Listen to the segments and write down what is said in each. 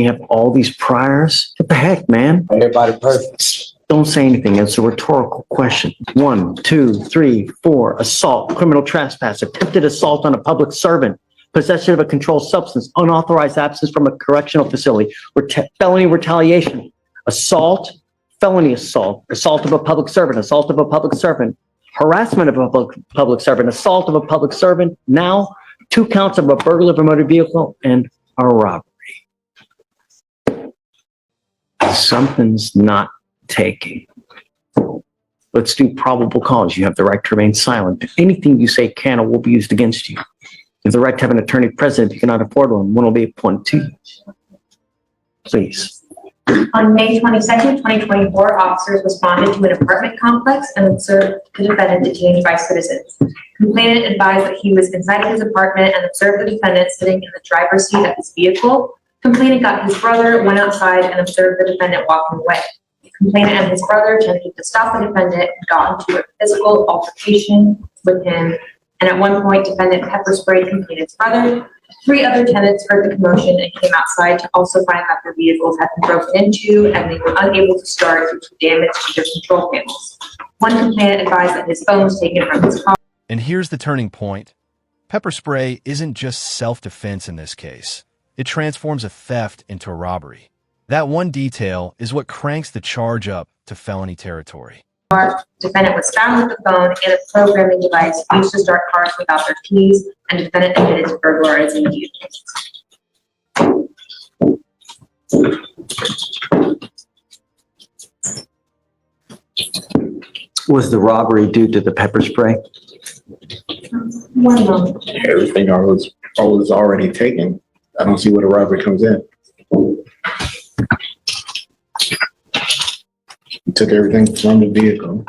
You have all these priors. What the heck, man? Everybody perfect. Don't say anything. It's a rhetorical question. 1, 2, 3, 4. Assault, criminal trespass, attempted assault on a public servant, possession of a controlled substance, unauthorized absence from a correctional facility, felony retaliation, assault, felony assault, assault of a public servant, assault of a public servant, harassment of a public servant, assault of a public servant. Now, 2 counts of a burglary of a motor vehicle and a robbery. Something's not taking. Let's do probable cause. You have the right to remain silent. Anything you say can or will be used against you. You have the right to have an attorney present if you cannot afford one. One will be appointed to you. Please. On May 22nd, 2024, officers responded to an apartment complex and observed the defendant detained by citizens. Complainant advised that he was inside of his apartment and observed the defendant sitting in the driver's seat of his vehicle. Complainant got his brother, went outside, and observed the defendant walking away. Complainant and his brother attempted to stop the defendant and got into a physical altercation with him. And at one point, defendant pepper sprayed complainant's brother. 3 other tenants heard the commotion and came outside to also find that their vehicles had been broken into and they were unable to start due to damage to their control panels. One complainant advised that his phone was taken from his car. And here's the turning point. Pepper spray isn't just self-defense in this case. It transforms a theft into a robbery. That one detail is what cranks the charge up to felony territory. Defendant was found with the phone and a programming device used to start cars without their keys, and defendant admitted to burglarizing the unit. Was the robbery due to the pepper spray? One moment. Everything was already taken. I don't see where the robbery comes in. He took everything from the vehicle.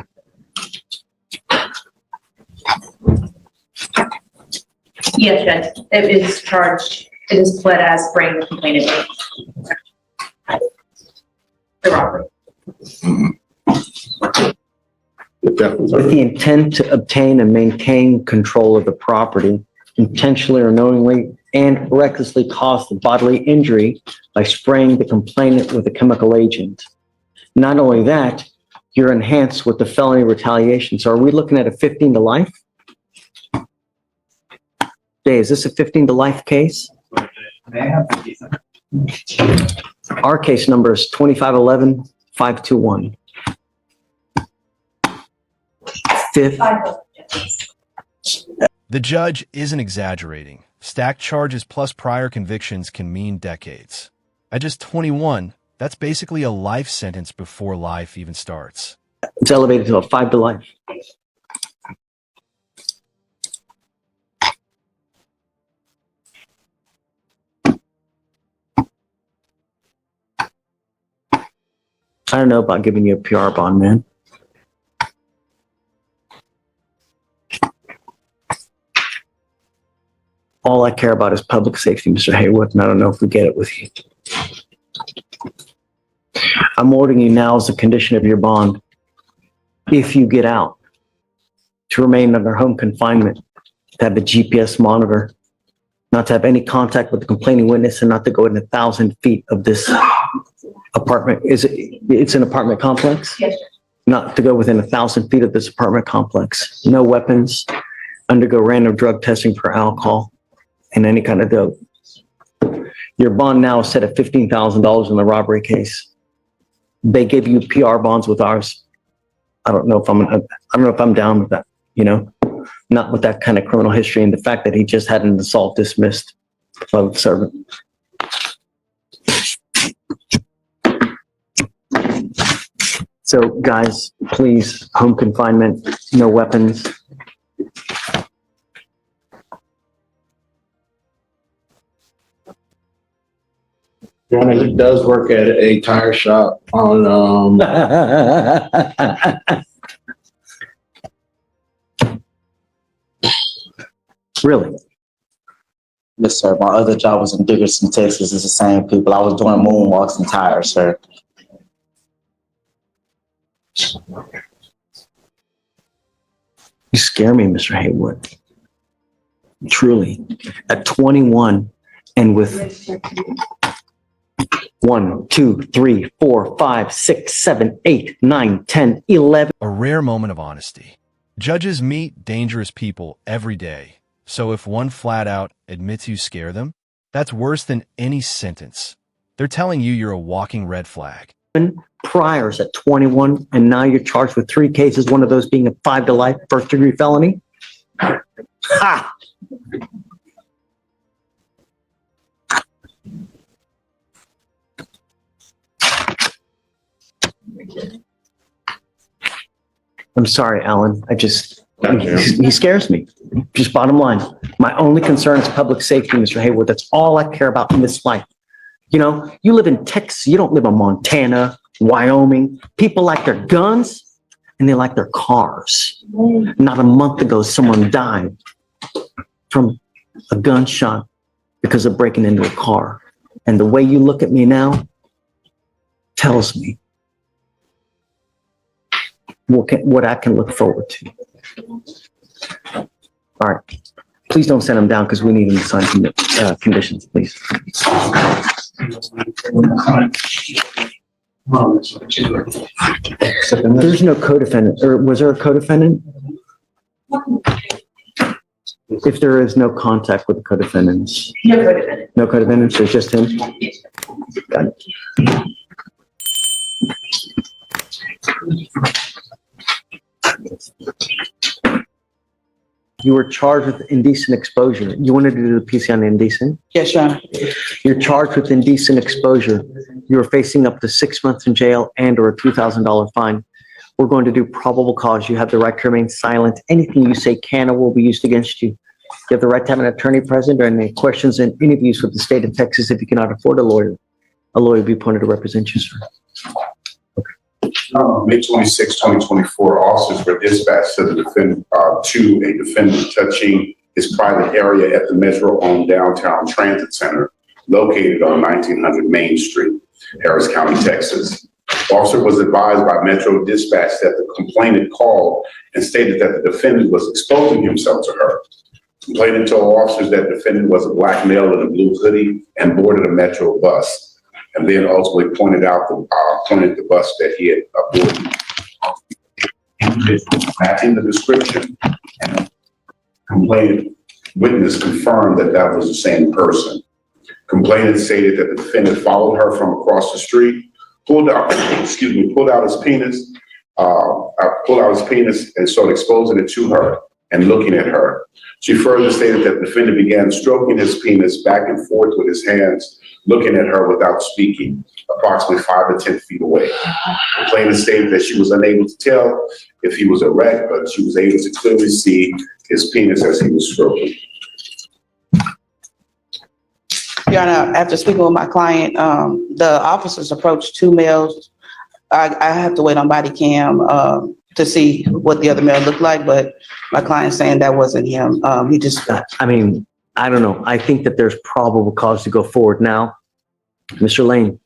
Yes, Judge. It is charged. It is pled as spraying the complainant. The robbery. With the intent to obtain and maintain control of the property, intentionally or knowingly and recklessly cause the bodily injury by spraying the complainant with a chemical agent. Not only that, you're enhanced with the felony retaliation. So are we looking at a 15 to life? Jay, is this a 15 to life case? Our case number is 2511-521. The judge isn't exaggerating. Stacked charges plus prior convictions can mean decades. At just 21, that's basically a life sentence before life even starts. It's elevated to a 5 to life. I don't know about giving you a PR bond, man. All I care about is public safety, Mr. Haywood, and I don't know if we get it with you. I'm ordering you now as a condition of your bond, if you get out, to remain under home confinement, to have a GPS monitor, not to have any contact with the complaining witness, and not to go in 1,000 feet of this apartment. It's an apartment complex? Yes, sir. Not to go within 1,000 feet of this apartment complex. No weapons, undergo random drug testing for alcohol and any kind of dope. Your bond now is set at $15,000 in the robbery case. They gave you PR bonds with ours. I don't know if I'm down with that, you know, not with that kind of criminal history and the fact that he just had an assault dismissed public servant. So guys, please, home confinement, no weapons. He does work at a tire shop on Really? Yes, sir. My other job was in Dickerson, Texas. It's the same people. I was doing moonwalks and tires, sir. You scare me, Mr. Haywood. Truly. At 21 and with 1, 2, 3, 4, 5, 6, 7, 8, 9, 10, 11. A rare moment of honesty. Judges meet dangerous people every day, so if one flat out admits you scare them, that's worse than any sentence. They're telling you you're a walking red flag. Priors at 21, and now you're charged with 3 cases, one of those being a 5 to life first-degree felony. Ha! I'm sorry, Alan. He scares me. Just bottom line. My only concern is public safety, Mr. Hayward. That's all I care about in this life. You know, you live in Texas. You don't live in Montana, Wyoming. People like their guns and they like their cars. Not a month ago, someone died from a gunshot because of breaking into a car. And the way you look at me now tells me what I can look forward to. All right. Please don't send him down because we need him to sign some conditions, please. There's no co-defendant, or was there a co-defendant? If there is no contact with the co-defendants. No co-defendant. No co-defendants, there's just him? Got it. You were charged with indecent exposure. You wanted to do the PC on indecent? Yes, Your Honor. You're charged with indecent exposure. You are facing up to 6 months in jail and or a $2,000 fine. We're going to do probable cause. You have the right to remain silent. Anything you say can or will be used against you. You have the right to have an attorney present during any questions and interviews with the state of Texas. If you cannot afford a lawyer will be appointed to represent you, sir. May 26, 2024, officers were dispatched to a defendant touching his private area at the Metro-owned downtown transit center located on 1900 Main Street, Harris County, Texas. The officer was advised by Metro Dispatch that the complainant called and stated that the defendant was exposing himself to her. Complainant told officers that the defendant was a black male in a blue hoodie and boarded a Metro bus, and then ultimately pointed the bus that he had boarded. Matching the description, and complainant witness confirmed that that was the same person. Complainant stated that the defendant followed her from across the street, pulled out his penis, and started exposing it to her and looking at her. She further stated that the defendant began stroking his penis back and forth with his hands, looking at her without speaking, approximately 5 to 10 feet away. The complainant stated that she was unable to tell if he was erect, but she was able to clearly see his penis as he was stroking. Your Honor, after speaking with my client, the officers approached 2 males. I have to wait on body cam to see what the other male looked like, but my client's saying that wasn't him. He just... I mean, I don't know. I think that there's probable cause to go forward now. Mr. Lane.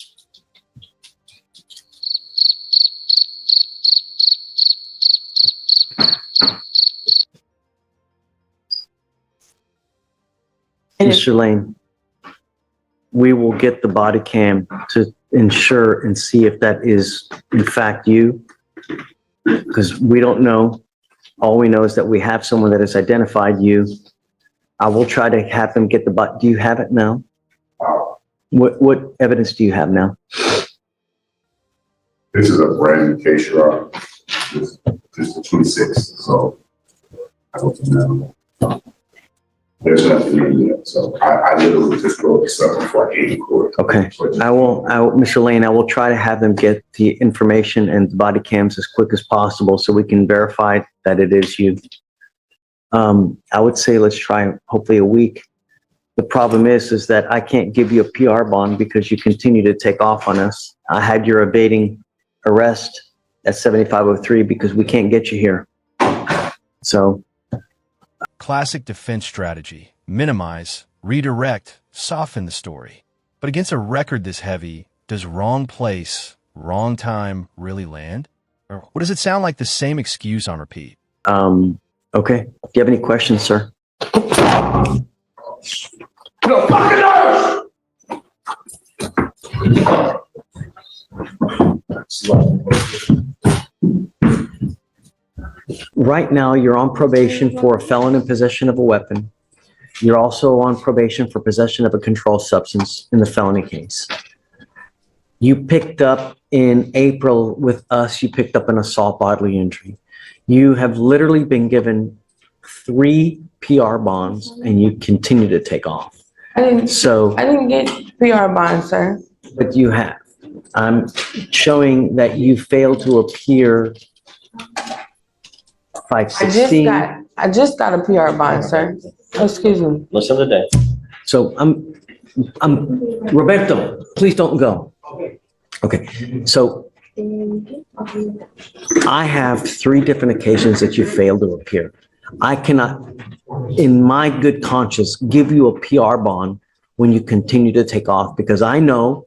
Mr. Lane, we will get the body cam to ensure and see if that is in fact you, because we don't know. All we know is that we have someone that has identified you. I will try to have them get the body. Do you have it now? What evidence do you have now? This is a brand new case, Your Honor. This is the 26th, so I don't know. There's nothing in yet, so I literally just wrote this up before I came to court. Okay, I will, Mr. Lane, I will try to have them get the information and the body cams as quick as possible so we can verify that it is you. I would say let's try hopefully a week. The problem is that I can't give you a PR bond because you continue to take off on us. I had your evading arrest at 7503 because we can't get you here. So. Classic defense strategy. Minimize, redirect, soften the story. But against a record this heavy, does wrong place, wrong time really land? Or what does it sound like the same excuse on repeat? Okay. Do you have any questions, sir? No fucking nerves! Right now, you're on probation for a felon in possession of a weapon. You're also on probation for possession of a controlled substance in the felony case. You picked up in April with us, you picked up an assault bodily injury. You have literally been given 3 PR bonds and you continue to take off. I didn't So, get PR bond, sir. but you have. I'm showing that you failed to appear 516. I just got a PR bond, sir. Excuse me. Listen to Dave. So Roberto, please don't go. Okay, so I have 3 different occasions that you failed to appear. I cannot, in my good conscience, give you a PR bond when you continue to take off, because I know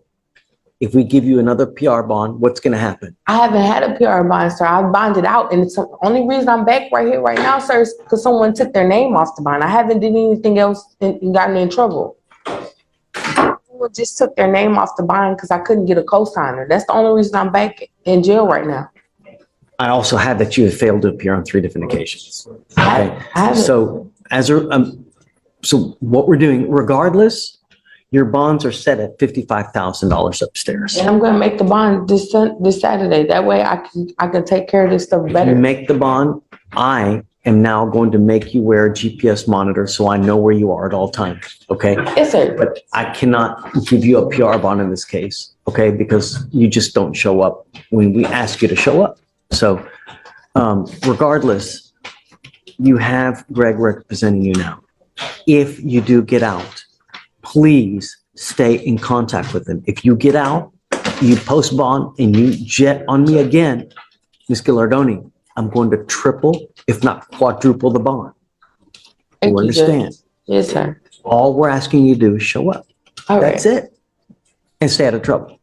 if we give you another PR bond, what's going to happen? I haven't had a PR bond, sir. I bonded out, and it's the only reason I'm back right here, right now, sir, is because someone took their name off the bond. I haven't did anything else and gotten in trouble. Someone just took their name off the bond because I couldn't get a co-signer. That's the only reason I'm back in jail right now. I also have that you have failed to appear on 3 different occasions. Okay, I haven't. so so what we're doing, regardless, your bonds are set at $55,000 upstairs. And I'm going to make the bond this Saturday. That way I can take care of this stuff You better. make the bond, I am now going to make you wear a GPS monitor so I know where you are at all times, okay? Yes, sir. But I cannot give you a PR bond in this case, okay? Because you just don't show up when we ask you to show up. So regardless, you have Greg representing you now. If you do get out, please stay in contact with him. If you get out, you post bond and you jet on me again, Ms. Gilardoni, I'm going to triple, if not quadruple the bond. Thank You you, understand? Judge. Yes, sir. All we're asking you to do is show up. All right. That's it. And stay out of trouble.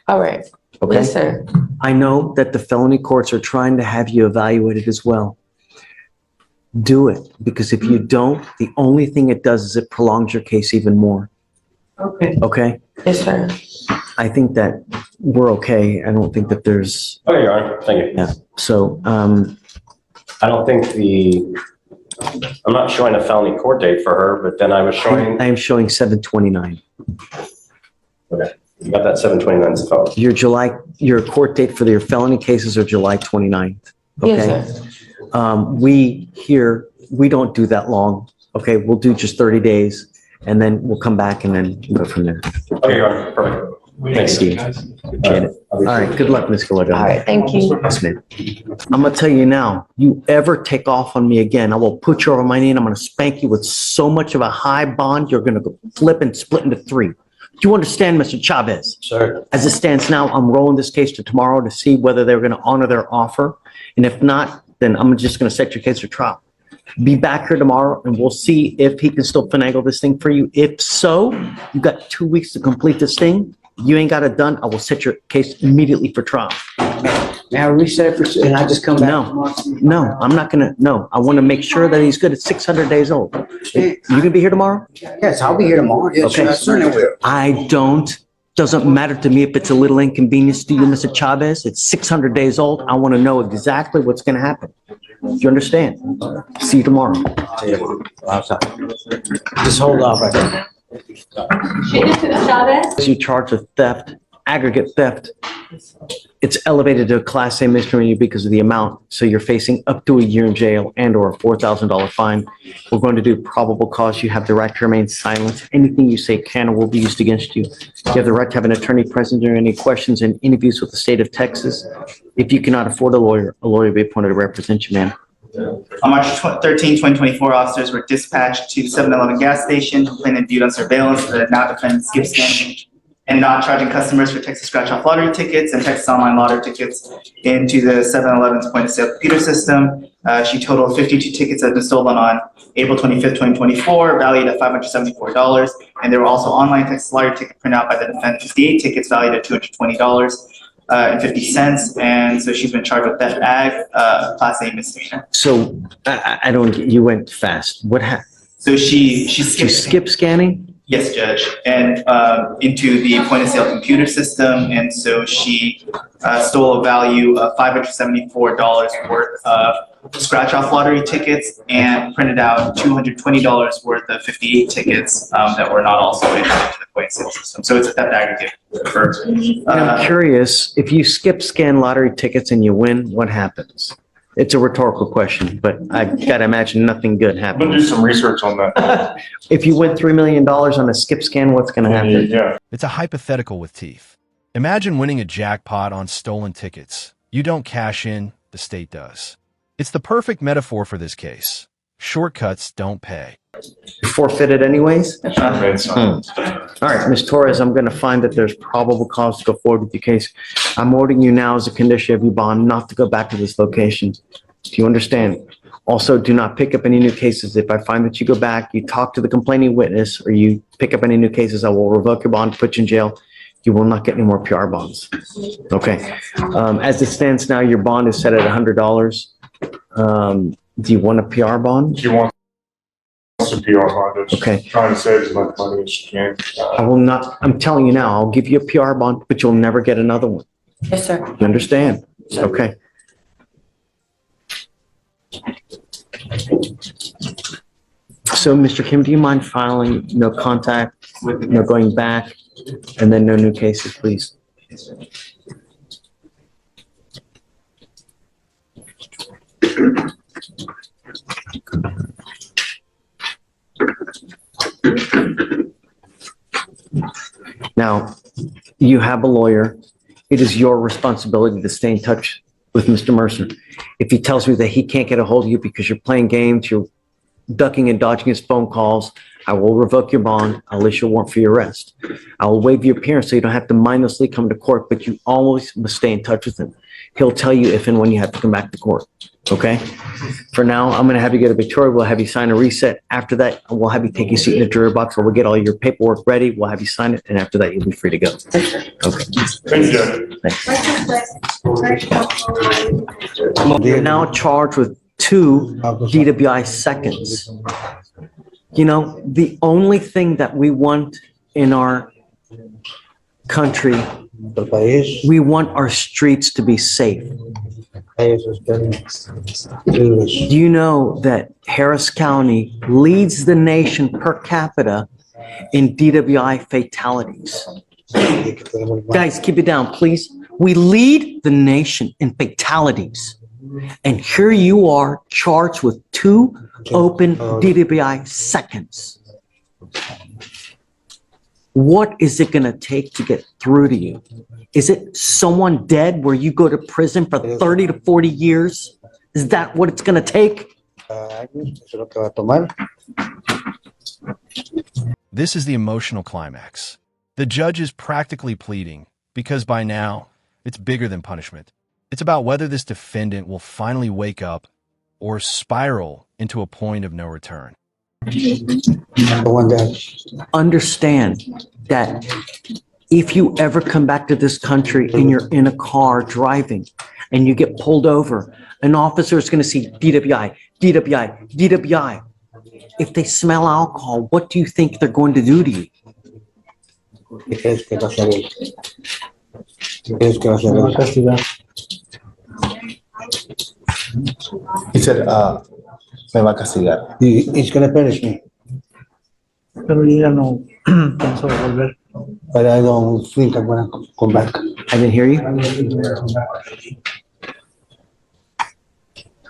All right. Okay? Yes, sir. I know that the felony courts are trying to have you evaluated as well. Do it, because if you don't, the only thing it does is it prolongs your case even more. Okay. Okay? Yes, sir. I think that we're okay. I don't think that there's, Okay, Your Honor, thank you. yeah. So, I don't think I'm not showing a felony court date for her, but then I was showing, I am showing 7/29. okay, you got that 7/29 phone. Your court date for your felony cases are July 29th. Okay? Yes, sir. We don't do that long. Okay, we'll do just 30 days and then we'll come back and then go from there. Okay, Your Honor, perfect. Thanks, Steve. Appreciate it. All right, good luck, Ms. Gallardo. All right. Thank you. Yes, ma'am. I'm gonna tell you now, you ever take off on me again, I will put you over my knee and I'm gonna spank you with so much of a high bond, you're gonna go flip and split into 3. Do you understand, Mr. Chavez? Sir. As it stands now, I'm rolling this case to tomorrow to see whether they're gonna honor their offer. And if not, then I'm just gonna set your case for trial. Be back here tomorrow and we'll see if he can still finagle this thing for you. If so, you've got 2 weeks to complete this thing. You ain't got it done, I will set your case immediately for trial. Now reset for, and I just come back. No, no, I'm not gonna, no, I want to make sure that he's good at 600 days old. You gonna be here tomorrow? Yes, I'll be here tomorrow. Yes, Okay. I certainly will. I don't, doesn't matter to me if it's a little inconvenience to you, Mr. Chavez. It's 600 days old. I want to know exactly what's gonna happen. You understand? See you tomorrow. Just hold off right there. Mr. Chavez? You charge of theft, aggregate theft. It's elevated to a Class A misdemeanor because of the amount. So you're facing up to a year in jail and or a $4,000 fine. We're going to do probable cause. You have the right to remain silent. Anything you say can or will be used against you. You have the right to have an attorney present during any questions and interviews with the state of Texas. If you cannot afford a lawyer will be appointed to represent you, ma'am. On March 13, 2024, officers were dispatched to 7-Eleven gas station, complainant viewed on surveillance for the now defendant skip scanning and not charging customers for Texas scratch-off lottery tickets and Texas online lottery tickets into the 7-Eleven's point-of-sale computer system. She totaled 52 tickets that had been stolen on April 25th, 2024, valued at $574. And there were also online Texas lottery tickets printed out by the defendant, 58 tickets valued at $220. And 50 cents, and so she's been charged with theft ag, Class A misdemeanor. So I don't, you went fast. What happened? So she She skipped. skipped scanning? Yes, Judge, and into the point of sale computer system. And so she stole a value of $574 worth of scratch off lottery tickets and printed out $220 worth of 58 tickets that were not also entered into the point of sale system. So it's a theft aggregate. And I'm curious, if you skip scan lottery tickets and you win, what happens? It's a rhetorical question, but I've got to imagine nothing good I'm gonna do happens. some research on that. If you win $3 million on a skip scan, what's going to happen? Yeah. It's a hypothetical with teeth. Imagine winning a jackpot on stolen tickets. You don't cash in, the state does. It's the perfect metaphor for this case. Shortcuts don't pay. Forfeited anyways? Sure made sense. All right, Ms. Torres, I'm going to find that there's probable cause to go forward with your case. I'm ordering you now as a condition of your bond not to go back to this location. Do you understand? Also, do not pick up any new cases. If I find that you go back, you talk to the complaining witness, or you pick up any new cases, I will revoke your bond, put you in jail. You will not get any more PR bonds. Okay. As it stands now, your bond is set at $100. Do you want a PR bond? She wants some PR bond. Just Okay. trying to save as much money as she can. I will not, I'm telling you now, I'll give you a PR bond, but you'll never get another one. Yes, sir. You understand? Okay. So, Mr. Kim, do you mind filing no contact, no going back, and then no new cases, please? Now, you have a lawyer. It is your responsibility to stay in touch with Mr. Mercer. If he tells you that he can't get a hold of you because you're playing games, you're ducking and dodging his phone calls, I will revoke your bond. I'll issue a warrant for your arrest. I will waive your appearance so you don't have to mindlessly come to court, but you always must stay in touch with him. He'll tell you if and when you have to come back to court. Okay? For now, I'm going to have you go to Victoria. We'll have you sign a reset. After that, we'll have you take your seat in the jury box where we'll get all your paperwork ready. We'll have you sign it. And after that, you'll be free to go. Okay. Thank you, Judge. You're now charged with 2 DWI seconds. You know, the only thing that we want in our country, we want our streets to be safe. Do you know that Harris County leads the nation per capita in DWI fatalities? Guys, keep it down, please. We lead the nation in fatalities. And here you are charged with 2 open DWI seconds. What is it going to take to get through to you? Is it someone dead where you go to prison for 30 to 40 years? Is that what it's going to take? This is the emotional climax. The judge is practically pleading because by now, it's bigger than punishment. It's about whether this defendant will finally wake up or spiral into a point of no return. Understand that if you ever come back to this country and you're in a car driving and you get pulled over, an officer is going to see DWI, DWI, DWI. If they smell alcohol, what do you think they're going to do to you? He said, me va a castigar. He's gonna punish me, Pero yo ya no pienso volver. but I don't think I'm gonna come back. I didn't hear you.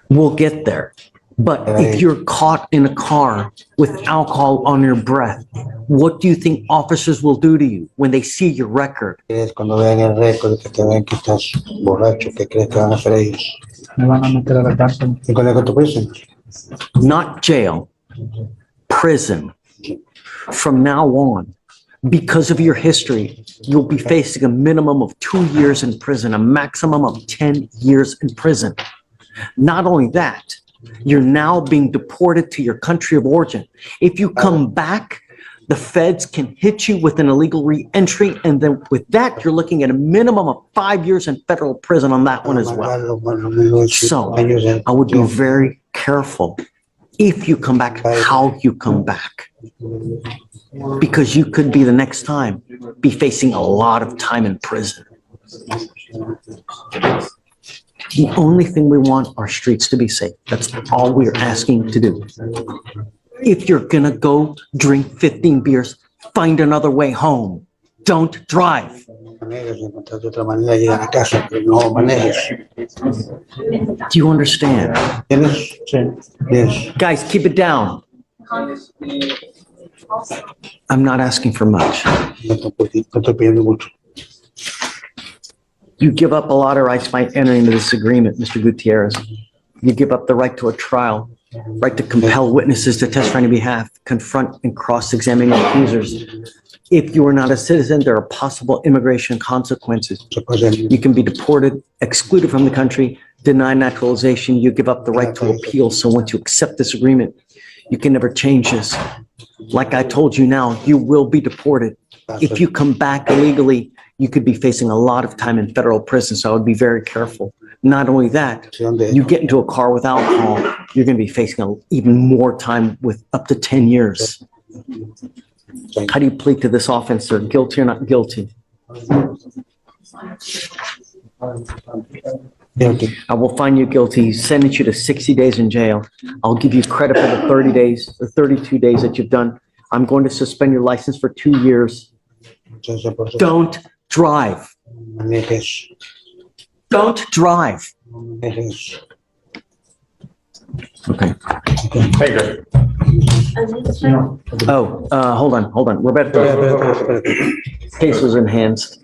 We'll get there. But if you're caught in a car with alcohol on your breath, what do you think officers will do to you when they see your record? Es cuando vean el récord, que te vean que estás borracho, que crees que van a hacer ellos. Me van a meter a la cárcel. You're gonna go to prison. Not jail, prison. From now on, because of your history, you'll be facing a minimum of 2 years in prison, a maximum of 10 years in prison. Not only that, you're now being deported to your country of origin. If you come back, the feds can hit you with an illegal re-entry, and then with that, you're looking at a minimum of 5 years in federal prison on that one as well. So I would be very careful If you come back, how you come back. Because you could be the next time be facing a lot of time in prison. The only thing we want are streets to be safe. That's all we're asking to do. If you're gonna go drink 15 beers, find another way home. Don't drive. Do you understand? Yes. Guys, keep it down. I'm not asking for much. You give up a lot of rights by entering into this agreement, Mr. Gutierrez. You give up the right to a trial, right to compel witnesses to testify on your behalf, confront and cross-examine accusers. If you are not a citizen, there are possible immigration consequences. You can be deported, excluded from the country, denied naturalization. You give up the right to appeal. So once you accept this agreement, you can never change this. Like I told you now, you will be deported. If you come back illegally, you could be facing a lot of time in federal prison. So I would be very careful. Not only that, you get into a car with alcohol, you're going to be facing even more time with up to 10 years. How do you plead to this offense, sir? Guilty or not guilty? Guilty. I will find you guilty, sentence you to 60 days in jail. I'll give you credit for the 30 days, or 32 days that you've done. I'm going to suspend your license for 2 years. Don't drive. Don't drive. Okay. Hey, Greg. Oh, hold on. Roberto, case was enhanced.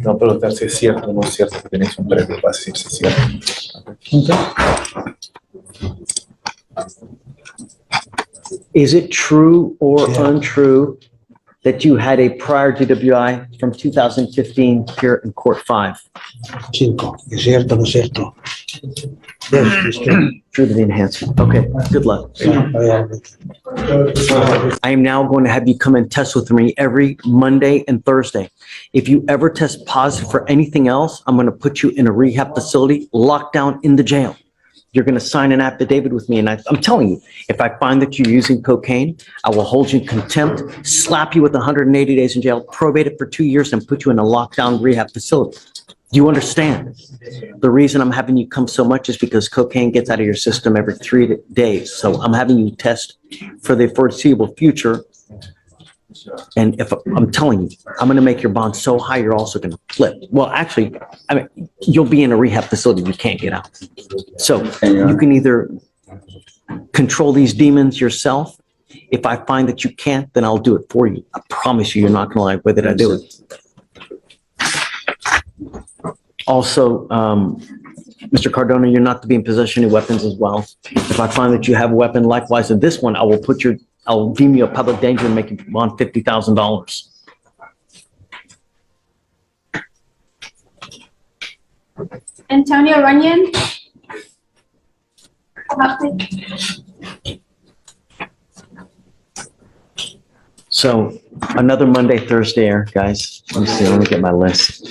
No, pero si es cierto o no es cierto que tenéis un previo para decir si es cierto. Is it true or untrue that you had a prior DWI from 2015 here in Court 5? 5. ¿Es cierto o no es cierto? Yes, it's true. True to the enhancement. Okay, good luck. I am now going to have you come and test with me every Monday and Thursday. If you ever test positive for anything else, I'm going to put you in a rehab facility, locked down in the jail. You're going to sign an affidavit with me. And I'm telling you, if I find that you're using cocaine, I will hold you in contempt, slap you with 180 days in jail, probate it for 2 years, and put you in a lockdown rehab facility. Do you understand? The reason I'm having you come so much is because cocaine gets out of your system every 3 days. So I'm having you test for the foreseeable future. And if I'm telling you, I'm going to make your bond so high, you're also going to flip. Well, actually, I mean, you'll be in a rehab facility. You can't get out. So you can either control these demons yourself. If I find that you can't, then I'll do it for you. I promise you, you're not going to like whether I do it. Also, Mr. Cardona, you're not to be in possession of weapons as well. If I find that you have a weapon, likewise in this one, I'll deem you a public danger and make you bond $50,000. Antonio Runyon. So another Monday, Thursday air, guys. Let me see, let me get my list.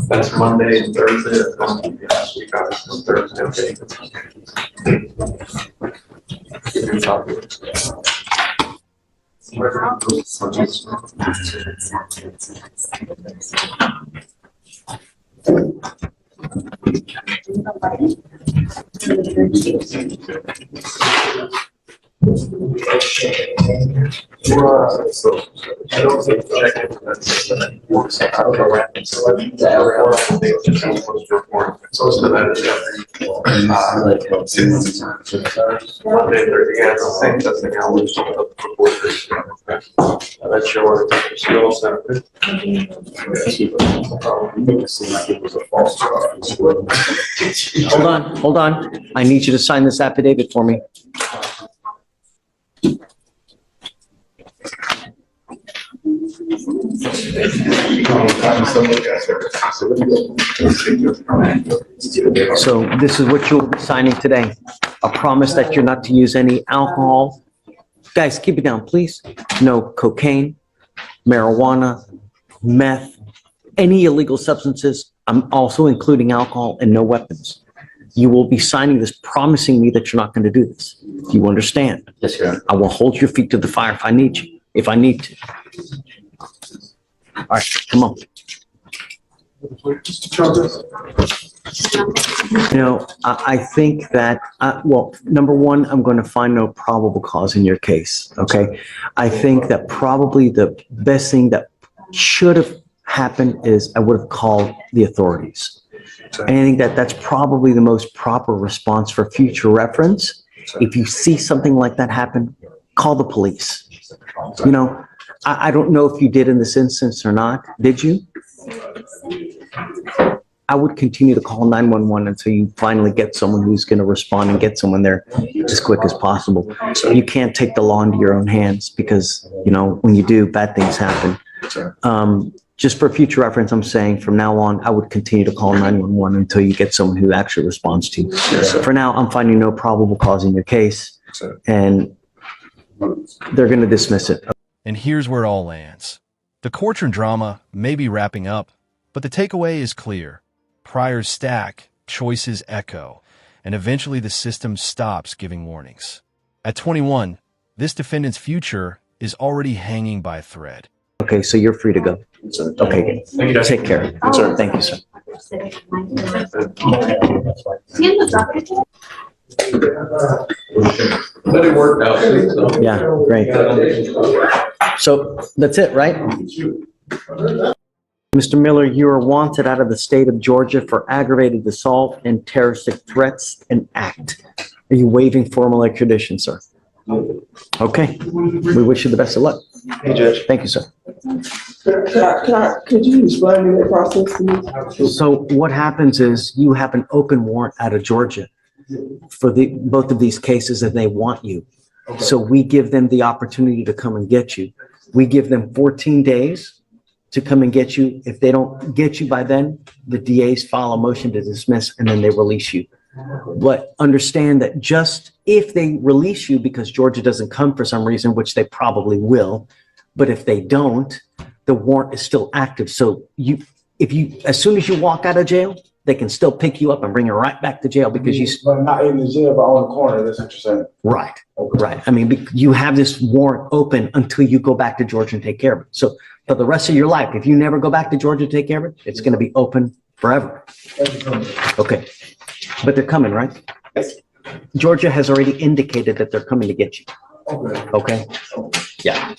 That's Monday and Thursday. That's going to be last week. I was Thursday. Hold on. I need you to sign this affidavit for me. So this is what you'll be signing today. A promise that you're not to use any alcohol. Guys, keep it down, please. No cocaine, marijuana, meth, any illegal substances. I'm also including alcohol, and no weapons. You will be signing this promising me that you're not going to do this. Do you understand? Yes, Your Honor. I will hold your feet to the fire if I need to. All right, come on. You know, I think that, well, number one, I'm going to find no probable cause in your case, okay? I think that probably the best thing that should have happened is I would have called the authorities. And I think that that's probably the most proper response for future reference. If you see something like that happen, call the police. You know, I don't know if you did in this instance or not. Did you? I would continue to call 911 until you finally get someone who's going to respond and get someone there as quick as possible. You can't take the law into your own hands because, you know, when you do, bad things happen. Just for future reference, I'm saying from now on, I would continue to call 911 until you get someone who actually responds to you. For now, I'm finding no probable cause in your case, and they're going to dismiss it. And here's where it all lands. The courtroom drama may be wrapping up, but the takeaway is clear. Priors stack, choices echo, and eventually the system stops giving warnings. At 21, this defendant's future is already hanging by a thread. Okay, so you're free to go. Okay, take care. Thank you, sir. But it worked out. Yeah, great. So that's it, right? Mr. Miller, you are wanted out of the state of Georgia for aggravated assault and terroristic threats and act. Are you waiving formal extradition, sir? Okay, we wish you the best of luck. Hey, Judge. Thank you, sir. Could you explain the process to me? So what happens is you have an open warrant out of Georgia for both of these cases, and they want you. So we give them the opportunity to come and get you. We give them 14 days to come and get you. If they don't get you by then, the DAs file a motion to dismiss and then they release you. But understand that just if they release you because Georgia doesn't come for some reason, which they probably will, but if they don't, the warrant is still active. So as soon as you walk out of jail, they can still pick you up and bring you right back to jail because But not in the jail, but on the corner, that's what you're saying. Right, right. I mean, you have this warrant open until you go back to Georgia and take care of it. So for the rest of your life, if you never go back to Georgia to take care of it, it's going to be open forever. Okay. But they're coming, right? Yes. Georgia has already indicated that they're coming to get you. Okay? Yeah.